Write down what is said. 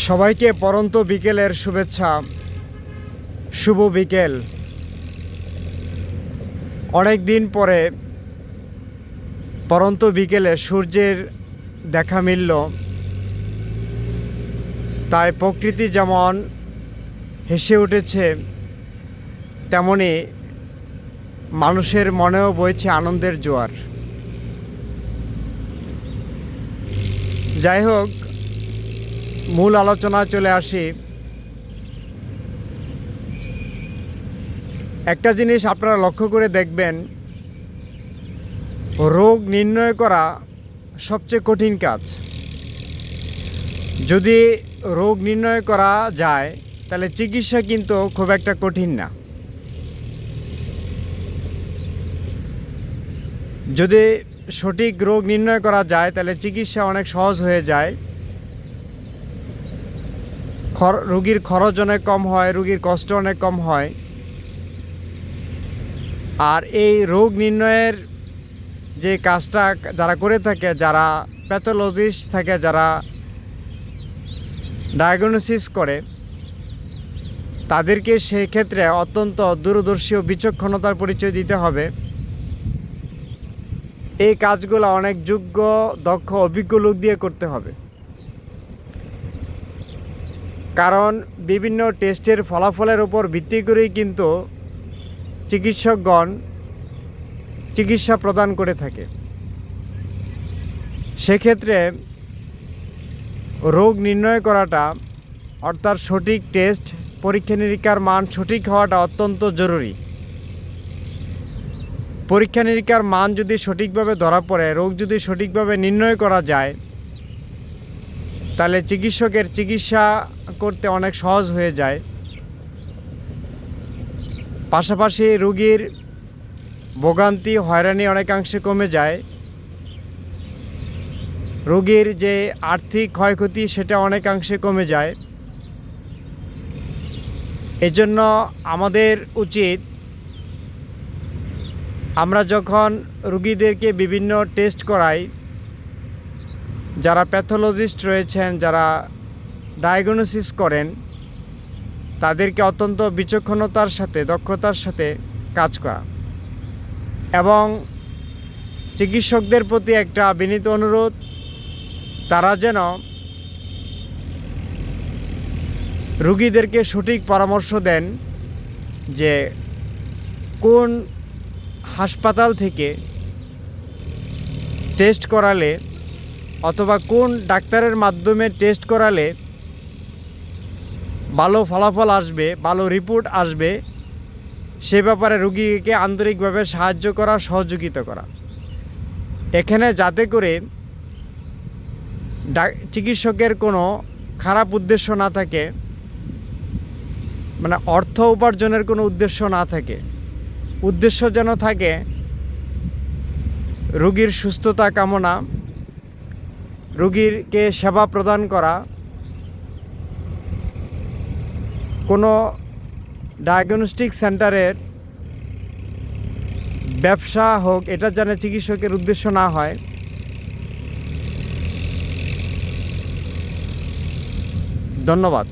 সবাইকে পরন্ত বিকেলের শুভেচ্ছা। শুভ বিকেল। অনেক দিন পরে পরন্ত বিকেলে সূর্যের দেখা মিলল। তাই প্রকৃতি যেমন হেসে উঠেছে, তেমনি মানুষের মনেও বইছে আনন্দের জোয়ার। যাই হোক, মূল আলোচনায় চলে আসি। একটা জিনিস আপনারা লক্ষ্য করে দেখবেন, রোগ নির্ণয় করা সবচেয়ে কঠিন কাজ। যদি রোগ নির্ণয় করা যায় তাহলে চিকিৎসা কিন্তু খুব একটা কঠিন না। যদি সঠিক রোগ নির্ণয় করা যায় তাহলে চিকিৎসা অনেক সহজ হয়ে যায়। রোগীর খরচ অনেক কম হয়, রোগীর কষ্ট অনেক কম হয়। আর এই রোগ নির্ণয়ের যে কাজটা যারা করে থাকে, যারা প্যাথোলজিস্ট থাকে, যারা ডায়াগনোসিস করে, তাদেরকে সেই ক্ষেত্রে অত্যন্ত দূরদর্শী ও বিচক্ষণতার পরিচয় দিতে হবে। এই কাজগুলো অনেক যোগ্য, দক্ষ, অভিজ্ঞ লোক দিয়ে করতে হবে। কারণ বিভিন্ন টেস্টের ফলাফলের উপর ভিত্তি করেই কিন্তু চিকিৎসকগণ চিকিৎসা প্রদান করে থাকে। সেক্ষেত্রে রোগ নির্ণয় করাটা, অর্থাৎ সঠিক টেস্ট, পরীক্ষা নিরীক্ষার মান সঠিক হওয়াটা অত্যন্ত জরুরি। পরীক্ষা নিরীক্ষার মান যদি সঠিকভাবে ধরা পড়ে, রোগ যদি সঠিকভাবে নির্ণয় করা যায়, তাহলে চিকিৎসকের চিকিৎসা করতে অনেক সহজ হয়ে যায়। পাশাপাশি রোগীর ভোগান্তি, হয়রানি অনেকাংশে কমে যায়। রোগীর যে আর্থিক ক্ষয়ক্ষতি সেটা অনেকাংশে কমে যায়। এজন্য আমাদের উচিত, আমরা যখন রোগীদেরকে বিভিন্ন টেস্ট করাই, যারা প্যাথোলজিস্ট রয়েছেন, যারা ডায়াগনোসিস করেন, তাদেরকে অত্যন্ত বিচক্ষণতার সাথে, দক্ষতার সাথে কাজ করা। এবং চিকিৎসকদের প্রতি একটা বিনীত অনুরোধ, তারা যেন রোগীদেরকে সঠিক পরামর্শ দেন যে কোন হাসপাতাল থেকে টেস্ট করালে অথবা কোন ডাক্তারের মাধ্যমে টেস্ট করালে ভালো ফলাফল আসবে, ভালো রিপোর্ট আসবে, সে ব্যাপারে রোগীকে আন্তরিকভাবে সাহায্য করা, সহযোগিতা করা। এখানে যাতে করে চিকিৎসকের কোনো খারাপ উদ্দেশ্য না থাকে, মানে অর্থ উপার্জনের কোনো উদ্দেশ্য না থাকে। উদ্দেশ্য যেন থাকে রোগীর সুস্থতা কামনা, রোগীকে সেবা প্রদান করা। কোনো ডায়াগনস্টিক সেন্টারের ব্যবসা হোক, এটা যেন চিকিৎসকের উদ্দেশ্য না হয়। ধন্যবাদ।